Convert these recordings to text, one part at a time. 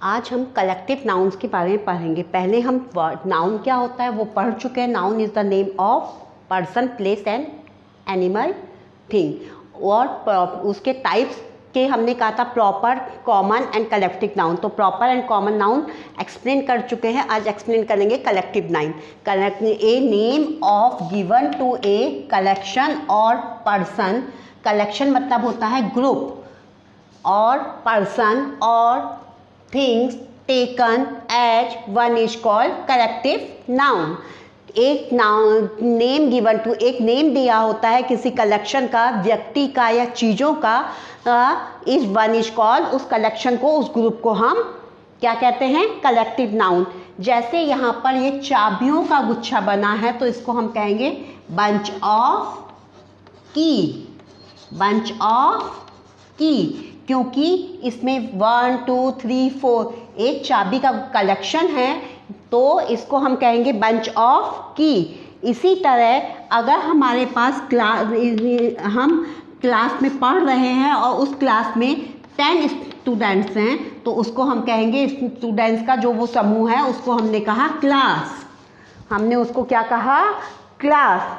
आज हम collective nouns के बारे में पढ़ेंगे। पहले हम नाउन क्या होता है वो पढ़ चुके हैं। Noun is the name of person, place and animal, thing. और उसके टाइप्स के हमने कहा था proper, common and collective noun. तो proper and common noun explain कर चुके हैं, आज एक्सप्लेन करेंगे collective noun. A name of given to a collection or person. Collection मतलब होता है ग्रुप, और पर्सन or things taken as one is called collective noun. एक नाउन नेम गिवन टू, एक नेम दिया होता है किसी कलेक्शन का, व्यक्ति का या चीज़ों का, इज वन इज कॉल्ड, उस कलेक्शन को, उस ग्रुप को हम क्या कहते हैं, कलेक्टिव नाउन। जैसे यहाँ पर ये चाबियों का गुच्छा बना है तो इसको हम कहेंगे बंच ऑफ की, बंच ऑफ की, क्योंकि इसमें 1 2 3 4 एक चाबी का कलेक्शन है तो इसको हम कहेंगे बंच ऑफ की। इसी तरह अगर हमारे पास हम क्लास में पढ़ रहे हैं और उस क्लास में 10 स्टूडेंट्स हैं तो उसको हम कहेंगे, स्टूडेंट्स का जो वो समूह है उसको हमने कहा क्लास। हमने उसको क्या कहा, क्लास।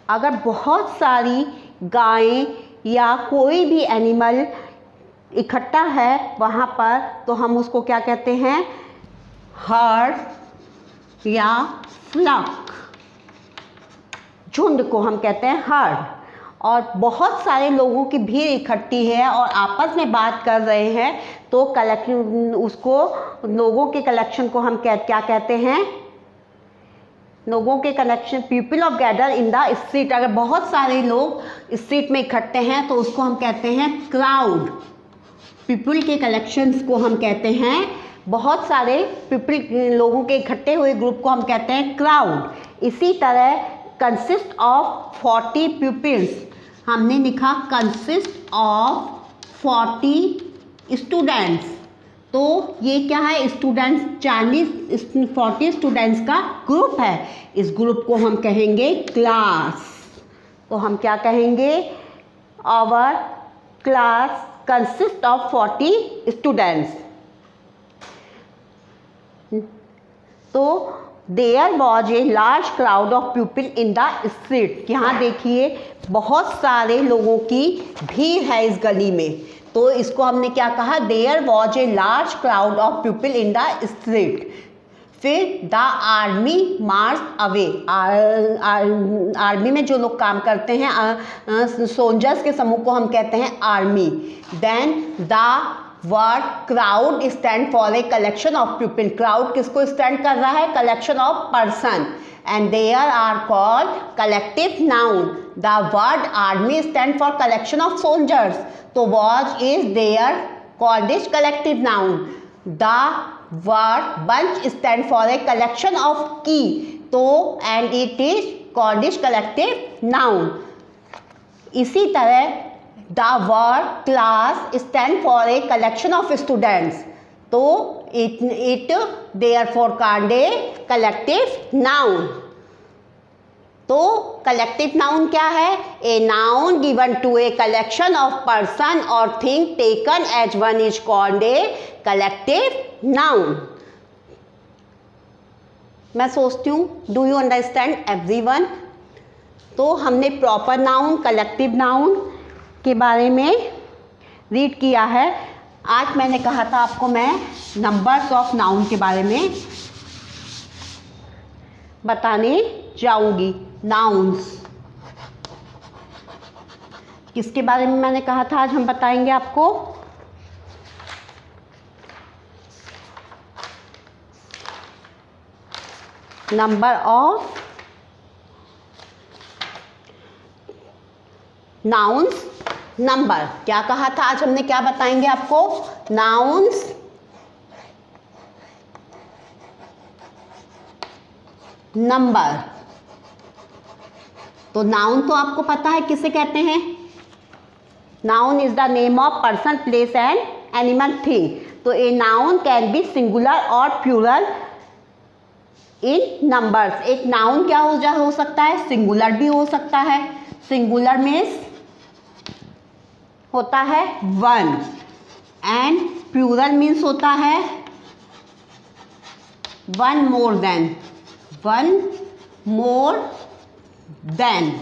अगर बहुत सारी गायें या कोई भी एनिमल इकट्ठा है वहाँ पर तो हम उसको क्या कहते हैं, हर्ड या फ्लॉक। झुंड को हम कहते हैं हर्ड। और बहुत सारे लोगों की भीड़ इकट्ठी है और आपस में बात कर रहे हैं तो उसको लोगों के कलेक्शन को हम क्या कहते हैं, लोगों के connection, people of gather in the street. अगर बहुत सारे लोग स्ट्रीट में इकट्ठे हैं तो उसको हम कहते हैं क्राउड। पीपल के कलेक्शंस को हम कहते हैं, बहुत सारे पीपल लोगों के इकट्ठे हुए ग्रुप को हम कहते हैं क्राउड। इसी तरह कंसिस्ट ऑफ 40 पीपल्स, हमने लिखा कंसिस्ट ऑफ 40 स्टूडेंट्स। तो ये क्या है, स्टूडेंट्स 40 स्टूडेंट्स का ग्रुप है। इस ग्रुप को हम कहेंगे क्लास। तो हम क्या कहेंगे, our class consist of 40 students. तो there was a large crowd of people in the street. यहाँ देखिए बहुत सारे लोगों की भीड़ है इस गली में, तो इसको हमने क्या कहा, there was a large crowd of people in the street. फिर the army march away, army में जो लोग काम करते हैं, सोल्जर्स के समूह को हम कहते हैं army. Then the word crowd stand for a collection of people. Crowd किसको स्टैंड कर रहा है, collection of person, and there are called collective noun. The word army stand for collection of soldiers. So was is there called this collective noun. The word bunch stand for a collection of key. So and it is called this collective noun. इसी तरह the word class stand for a collection of students. तो it therefore called a collective noun. तो collective noun क्या है, a noun given to a collection of person or thing taken as one is called a collective noun. मैं सोचती हूँ do you understand everyone. तो हमने proper noun, collective noun के बारे में रीड किया है। आज मैंने कहा था आपको मैं नंबर्स ऑफ नाउन के बारे में बताने जाऊंगी। नाउन्स किसके बारे में मैंने कहा था आज हम बताएंगे आपको, नंबर ऑफ नाउन्स, नंबर। क्या कहा था आज हमने, क्या बताएंगे आपको, नाउन्स नंबर। तो नाउन तो आपको पता है किसे कहते हैं, noun is the name of person, place and animal, thing. तो a noun can be singular और प्लूरल इन नंबर्स। एक नाउन क्या हो सकता है, सिंगुलर भी हो सकता है। सिंगुलर मीन्स होता है 1 एंड प्लूरल मीन्स होता है one more than, one more than,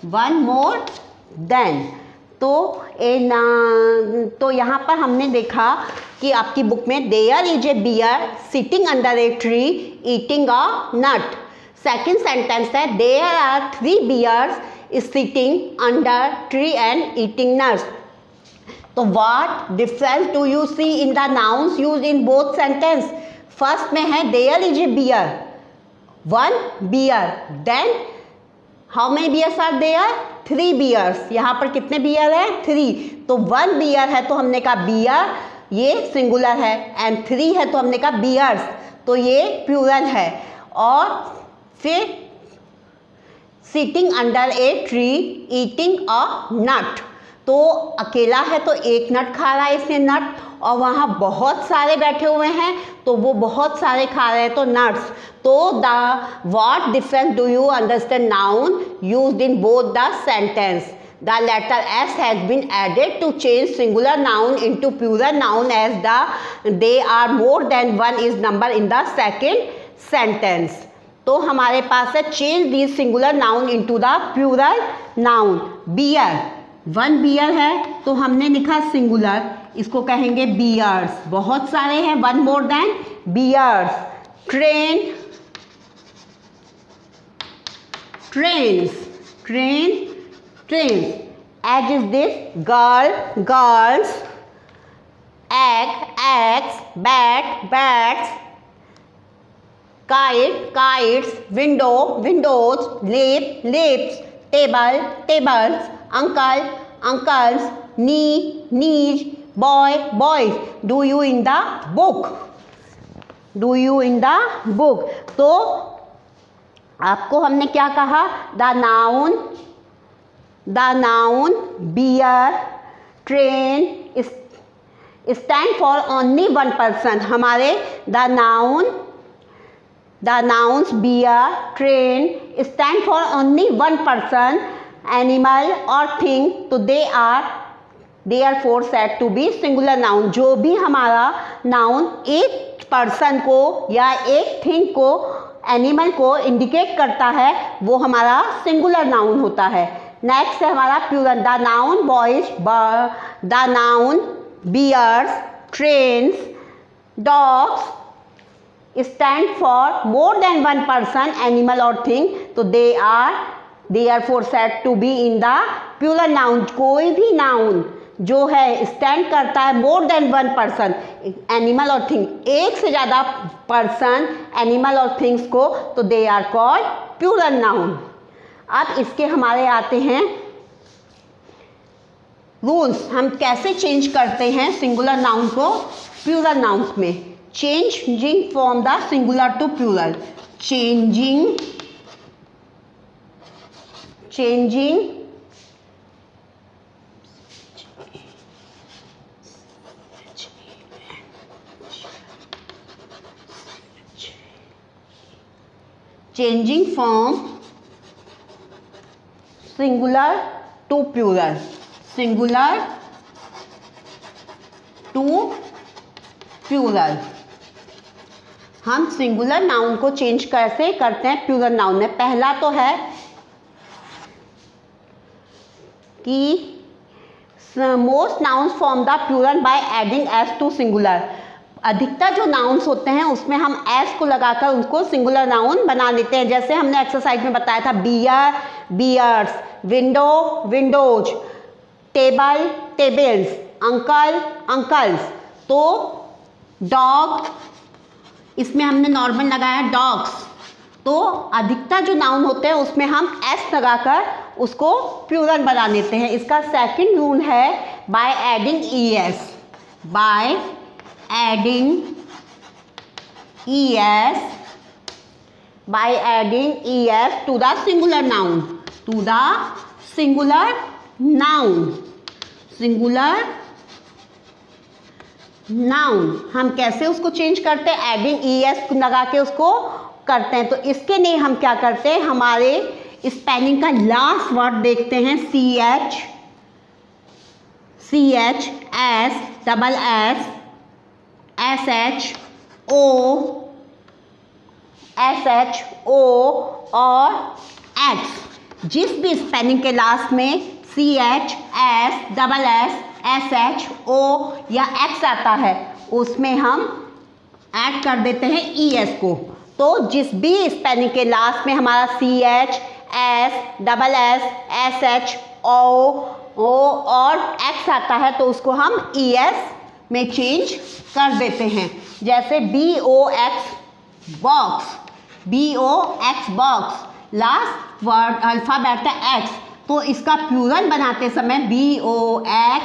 one more than. तो यहाँ पर हमने देखा कि आपकी बुक में there is a bear sitting under a tree eating a nut. Second sentence है there are 3 bears sitting under tree and eating nuts. तो what difference do you see in the nouns use in both sentence? First में है there is a bear, one bear, then how many bears are there? 3 bears. यहाँ पर कितने beer है? 3। तो 1 beer है तो हमने कहा बियर, ये सिंगुलर है, एंड 3 है तो हमने कहा बियर्स, तो ये प्लूरल है। और फिर sitting under a tree eating a nut, तो अकेला है तो एक नट खा रहा है इसने नट, और वहाँ बहुत सारे बैठे हुए हैं तो वो बहुत सारे खा रहे हैं तो नट्स। तो the what difference do you understand noun used in both the sentence? The letter S has been added to change singular noun into plural noun as they are more than one is number in the second sentence. तो हमारे पास है change these singular noun into the plural noun. Beer, 1 beer है तो हमने लिखा singular, इसको कहेंगे beers. बहुत सारे हैं, 1 more than beers. Train, trains, train, trains. Egg is this, girl, girls, egg, eggs, bat, bats, kite, kites, window, windows, lip, lips, table, tables, uncle, uncles, knee, knees, boy, boys. Do you in the book? Do you in the book? तो आपको हमने क्या कहा? The noun beer, train stand for only one person. हमारे the nouns beer, train stand for only one person, animal or thing, तो they are therefore said to be singular noun. जो भी हमारा noun एक person को या एक thing को, एनिमल को इंडिकेट करता है वो हमारा सिंगुलर नाउन होता है। नेक्स्ट है हमारा plural, the noun boys, the noun bears, trains, dogs stand for more than one person, animal और थिंग, तो they are for said to be in the plural noun. कोई भी नाउन जो है स्टैंड करता है more than one person, animal और thing, एक से ज़्यादा पर्सन, एनिमल और थिंग्स को, तो they are called plural noun. अब इसके हमारे आते हैं रूल्स, हम कैसे चेंज करते हैं सिंगुलर नाउन को प्लूरल नाउन्स में। Changing from the singular to plural, changing from singular to plural, singular to plural. हम सिंगुलर नाउन को चेंज कैसे करते हैं प्लूरल नाउन में? पहला तो है कि most nouns form the plural by adding S to singular. अधिकतर जो नाउन्स होते हैं उसमें हम एस को लगाकर उनको सिंगुलर नाउन बना लेते हैं। जैसे हमने एक्सरसाइज में बताया था, bear, bears, window, windows, table, tables, uncle, uncles. तो डॉग, इसमें हमने नॉर्मल लगाया डॉग्स। तो अधिकतर जो नाउन होते हैं उसमें हम एस लगाकर उसको प्लूरल बना लेते हैं। इसका सेकंड रूल है by adding E S, by adding es, by adding es to the singular noun, to the singular noun, singular noun। हम कैसे उसको चेंज करते हैं? एडिंग es लगा के उसको करते हैं। तो इसके लिए हम क्या करते हैं, हमारे स्पेलिंग का लास्ट वर्ड देखते हैं, CH S double S SHO और X। जिस भी स्पेलिंग के लास्ट में CH S double S SHO या X आता है उसमें हम ऐड कर देते हैं ES को। तो जिस भी स्पेलिंग के लास्ट में हमारा CH S double S SHO और X आता है तो उसको हम ES में चेंज कर देते हैं। जैसे BOX box, last word alphabet है X, तो इसका प्लूरल बनाते समय BOX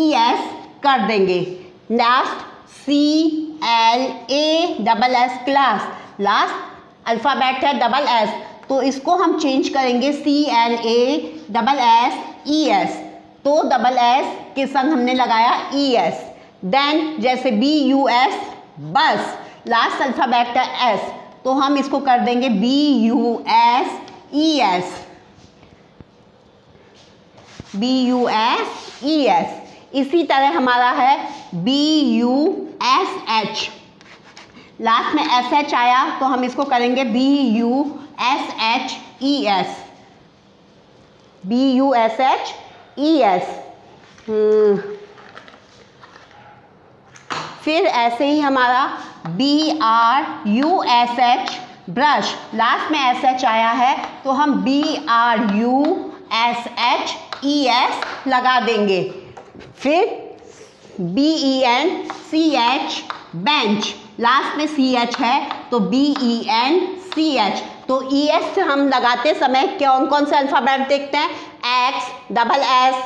ES कर देंगे। Last CLA double S class, last alphabet है डबल S, तो इसको हम चेंज करेंगे CLA डबल S ES, तो डबल S के संग हमने लगाया ES। देन जैसे BUS बस, लास्ट अल्फ़ाबेट है S, तो हम इसको कर देंगे BUS ES। इसी तरह हमारा है BUSH, लास्ट में SH आया तो हम इसको करेंगे BUSHES। फिर ऐसे ही हमारा BRUSH ब्रश, लास्ट में SH आया है तो हम BRUSHES लगा देंगे। फिर BENCH बेंच, लास्ट में CH है तो BENCH, तो ES हम लगाते समय कौन कौन से अल्फ़ाबेट देखते हैं? X double S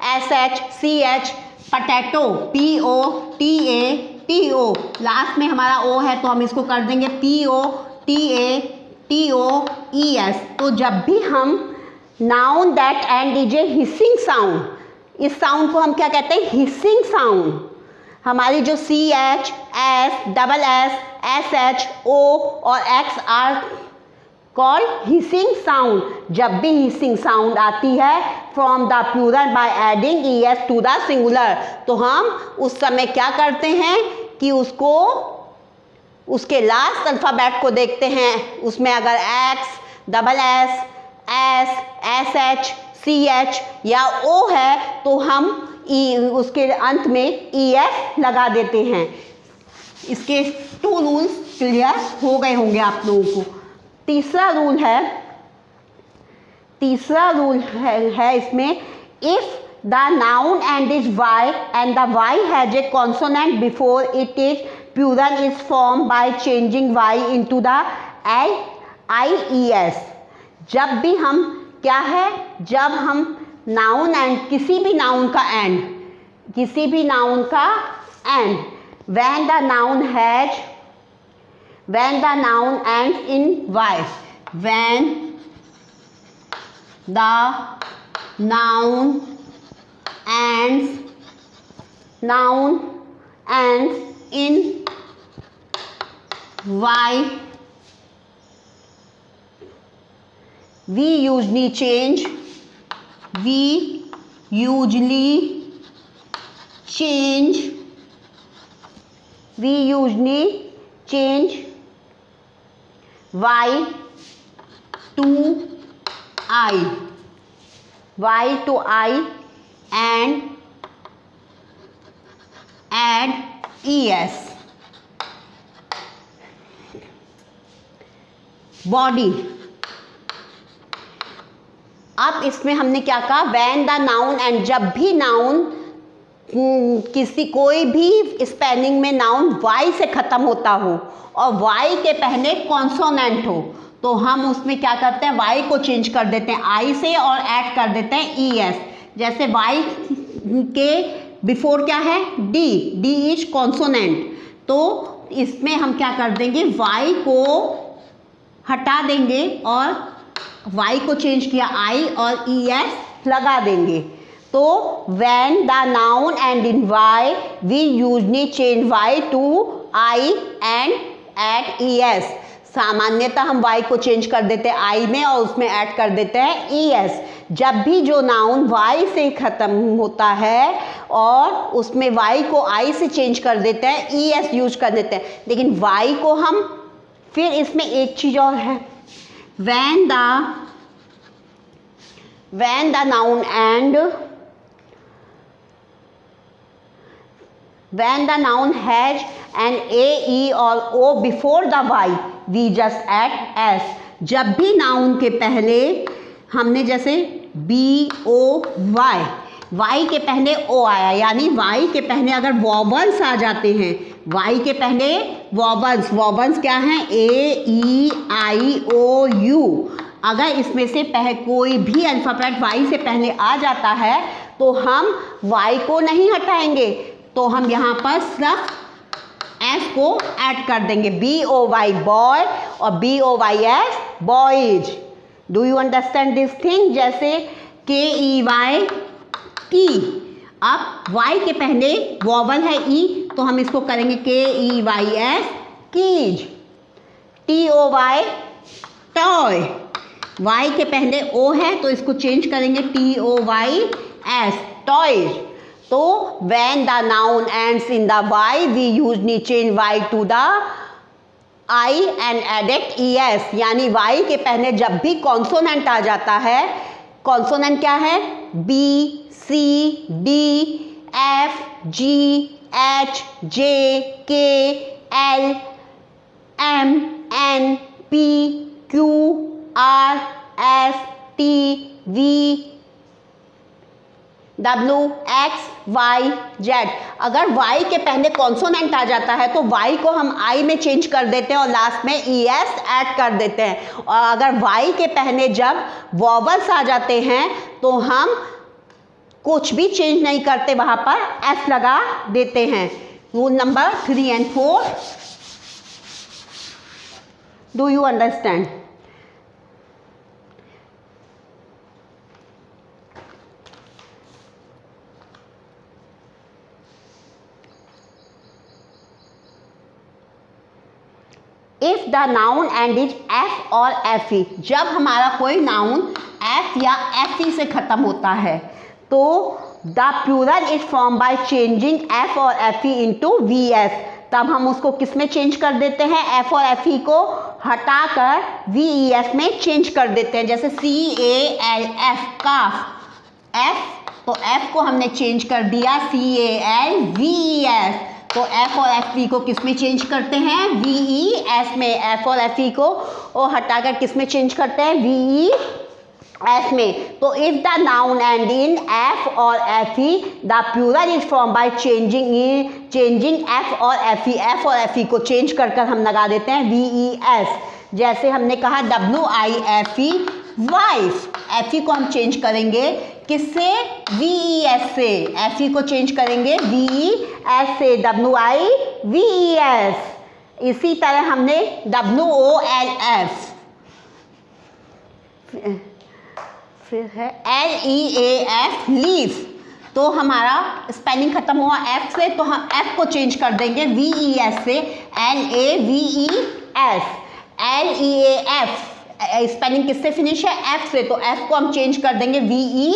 SH CH, potato POTATO, last में हमारा O है तो हम इसको कर देंगे POTATOES। तो जब भी हम noun that end DJ hissing sound, इस साउंड को हम क्या कहते हैं? Hissing sound. हमारी जो CH S double S SHO और X are called hissing sound. जब भी हिसिंग साउंड आती है from the plural by adding ES to the singular, तो हम उस समय क्या करते हैं कि उसको उसके लास्ट अल्फ़ाबेट को देखते हैं। उसमें अगर X double S SH CH या O है तो हम उसके अंत में ES लगा देते हैं। इसके 2 रूल्स क्लियर हो गए होंगे आप लोगों को। तीसरा रूल है इसमें, if the noun end is Y end the Y has a consonant before it is, plural is form by changing Y into the IES। जब भी हम क्या है, जब हम नाउन एंड किसी भी नाउन का and when the noun ends in Y, when the noun ends in Y, we usually change Y to I and add ES। Body, अब इसमें हमने क्या कहा? व्हेन द नाउन एंड, जब भी नाउन कोई भी स्पेलिंग में नाउन Y से ख़त्म होता हो और Y के पहले कॉन्सोनेंट हो, तो हम उसमें क्या करते हैं? Y को चेंज कर देते हैं I से और ऐड कर देते हैं ES। जैसे Y के बिफोर क्या है? D इज कॉन्सोनेंट, तो इसमें हम क्या कर देंगे? Y को हटा देंगे और Y को चेंज किया I और ES लगा देंगे। तो when the noun end in Y, we usually change Y to I and add ES। सामान्यतः हम y को चेंज कर देते हैं I में और उसमें ऐड कर देते हैं es। जब भी जो नाउन y से ख़त्म होता है और उसमें y को I से चेंज कर देते हैं es यूज कर देते हैं। लेकिन y को हम फिर इसमें एक चीज़ और है, when the noun has an a, e or o before the y, we just add s। जब भी नाउन के पहले हमने जैसे b o y, y के पहले o आया, यानी y के पहले अगर वॉवल्स आ जाते हैं, y के पहले वॉवल्स क्या हैं, a e i o u, अगर इसमें से कोई भी अल्फ़ाबेट y से पहले आ जाता है तो हम y को नहीं हटाएंगे, तो हम यहाँ पर सिर्फ s को ऐड कर देंगे, b o y बॉय और b o y s boys. Do you understand this thing? जैसे k e y की, अब y के पहले वॉवल है e, तो हम इसको करेंगे k e y s keys. t o y toy, y के पहले o है तो इसको चेंज करेंगे t o y s toys. तो when the noun ends in the y, we usually change y to the I and added es, यानी y के पहले जब भी कॉन्सोनेंट आ जाता है, कॉन्सोनेंट क्या है, b c d f g h j k l m n p q r s t v W X Y Z। अगर Y के पहले कॉन्सोनेंट आ जाता है तो Y को हम I में चेंज कर देते हैं और लास्ट में ES ऐड कर देते हैं, और अगर Y के पहले जब वॉवल्स आ जाते हैं तो हम कुछ भी चेंज नहीं करते, वहाँ पर S लगा देते हैं। Rule number 3 and 4, do you understand? If the noun end is F और एफ ई, जब हमारा कोई नाउन एफ या एफ ई से खत्म होता है तो the plural is form by changing F और F E into V S. तब हम उसको किस में चेंज कर देते हैं, एफ और एफ ई को हटाकर वी ई एस में चेंज कर देते हैं। जैसे C A L F calf, F तो एफ को हमने चेंज कर दिया C A L V E S, तो एफ और एफ ई को किस में चेंज करते हैं, वी ई एस में। एफ और एफ ई को हटाकर किस में चेंज करते हैं, वी ई एस में। तो if the noun end in F और F E, the plural is form by changing F और एफ ई। एफ और एफ ई को चेंज कर हम लगा देते हैं वी ई एस। जैसे हमने कहा W I F E wife, F E को हम चेंज करेंगे किससे, वी ई एस से। एफ ई को चेंज करेंगे वी ई एस से, W I we E S. इसी तरह हमने डब्ल्यू ओ एल एफ, फिर है L E A F leaf, तो हमारा स्पेलिंग खत्म हुआ एफ से तो हम एफ को चेंज कर देंगे वी ई एस से, L A V E S. L E A F spelling किससे फिनिश है, एफ से, तो एफ को हम चेंज कर देंगे वी ई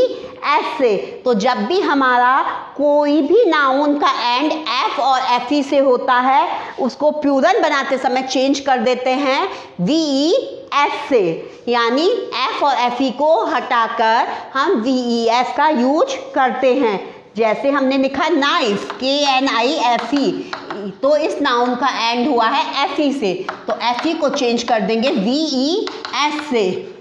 एस से। तो जब भी हमारा कोई भी नाउन का एंड एफ और एफ ई से होता है उसको प्लूरल बनाते समय चेंज कर देते हैं वी ई एस से, यानी एफ और एफ ई को हटाकर हम वी ई एस का यूज करते हैं। जैसे हमने लिखा नाइफ, के एन आई एफ ई, तो इस नाउन का एंड हुआ है एफ ई से, तो एफ ई को चेंज कर देंगे वी ई एस से।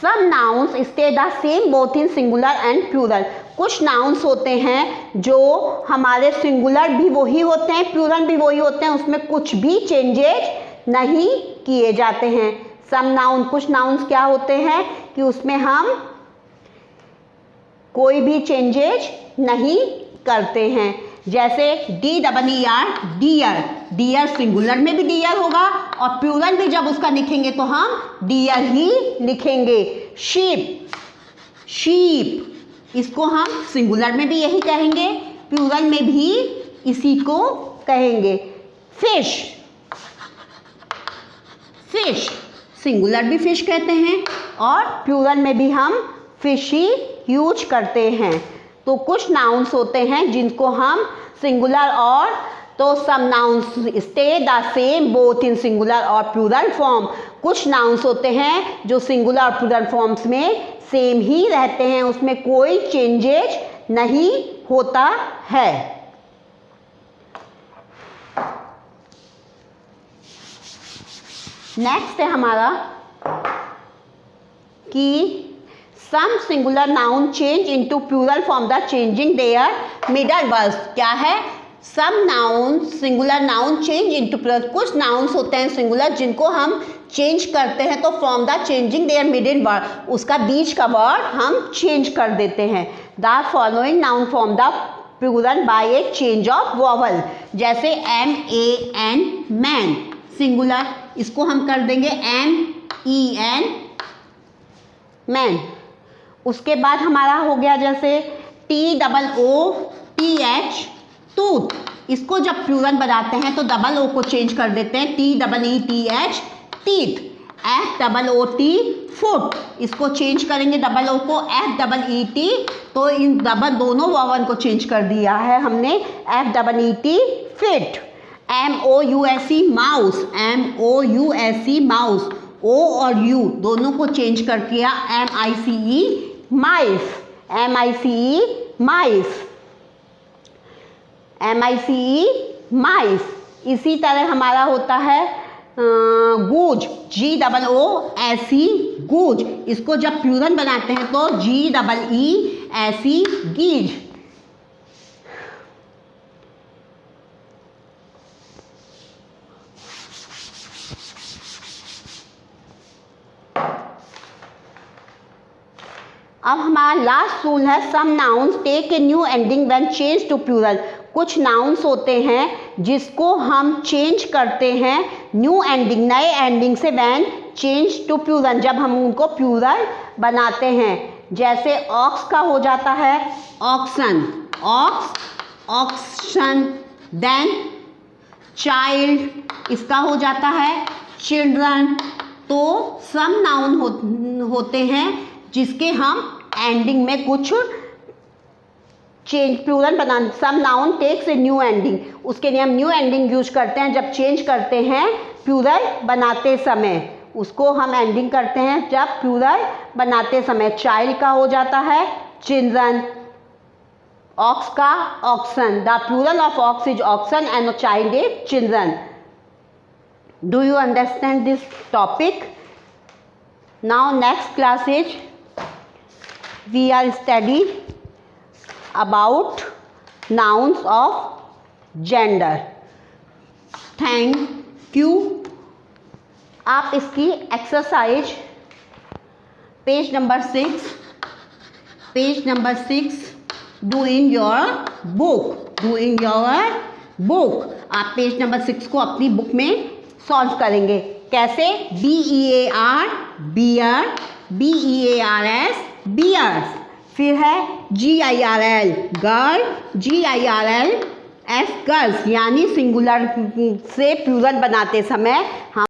Some nouns stay the same both in singular and plural। कुछ नाउन्स होते हैं जो हमारे सिंगुलर भी वही होते हैं, प्लूरल भी वही होते हैं, उसमें कुछ भी चेंजेस नहीं किए जाते हैं। सम नाउन, कुछ नाउन्स क्या होते हैं कि उसमें हम कोई भी चेंजेस नहीं करते हैं। जैसे D double E R, deer, deer singular में भी डियर होगा और प्लूरल भी जब उसका लिखेंगे तो हम डियर ही लिखेंगे। शीप, शीप, इसको हम सिंगुलर में भी यही कहेंगे, प्लूरल में भी इसी को कहेंगे। फिश, फिश सिंगुलर भी फिश कहते हैं और प्लूरल में भी हम फिश ही यूज करते हैं। तो कुछ नाउन्स होते हैं जिनको हम सिंगुलर और तो some nouns stay the same both in singular और प्लूरल फॉर्म। कुछ नाउन्स होते हैं जो सिंगुलर और प्लूरल फॉर्म्स में सेम ही रहते हैं, उसमें कोई चेंजेज नहीं होता है। नेक्स्ट है हमारा कि some singular noun change into plural form the changing their middle words. क्या है? Some noun singular noun change into plural, कुछ नाउन्स होते हैं सिंगुलर जिनको हम चेंज करते हैं तो from the changing their middle word, उसका बीच का वर्ड हम चेंज कर देते हैं। The following noun form the plural by a change of vowel, जैसे MAN मैन सिंगुलर, इसको हम कर देंगे MEN मैन। उसके बाद हमारा हो गया जैसे TOOTH टूथ, इसको जब प्लूरल बनाते हैं तो डबल ओ को चेंज कर देते हैं TEETH टीथ। FOOT फुट, इसको चेंज करेंगे डबल ओ को FEET, तो इन डबल दोनों वोवल को चेंज कर दिया है हमने FEET fit. MOUSE mouse, MOUSE mouse, O और U दोनों को चेंज कर दिया MICE माइस, MICE माइस, MICE माइस। इसी तरह हमारा होता है गूज, GOOSE गूज, इसको जब प्लूरल बनाते हैं तो GEESE गीज। अब हमारा लास्ट रूल है some nouns take a new ending when change to plural. कुछ नाउन्स होते हैं जिसको हम चेंज करते हैं न्यू एंडिंग, नए एंडिंग से, व्हेन चेंज टू प्लूरल, जब हम उनको प्लूरल बनाते हैं। जैसे ऑक्स का हो जाता है oxen, ox oxen. Then child, इसका हो जाता है चिल्ड्रन। तो सम नाउन होते हैं जिसके हम एंडिंग में कुछ चेंज प्लूरल बना, some noun takes a new ending, उसके लिए हम न्यू एंडिंग यूज करते हैं जब चेंज करते हैं प्लूरल बनाते समय, उसको हम एंडिंग करते हैं जब प्लूरल बनाते समय। चाइल्ड का हो जाता है चिल्ड्रन, ऑक्स का oxen, the plural of ox is oxen and child is children. Do you understand this topic? Now next class is we are study about nouns of gender. Thank you. आप इसकी exercise page number 6 do in your book, आप page number 6 को अपनी book में solve करेंगे। कैसे? BEAR bears, फिर है GIRL गर्ल, GIRLS गर्ल्स, यानी सिंगुलर से प्लूरल बनाते समय हम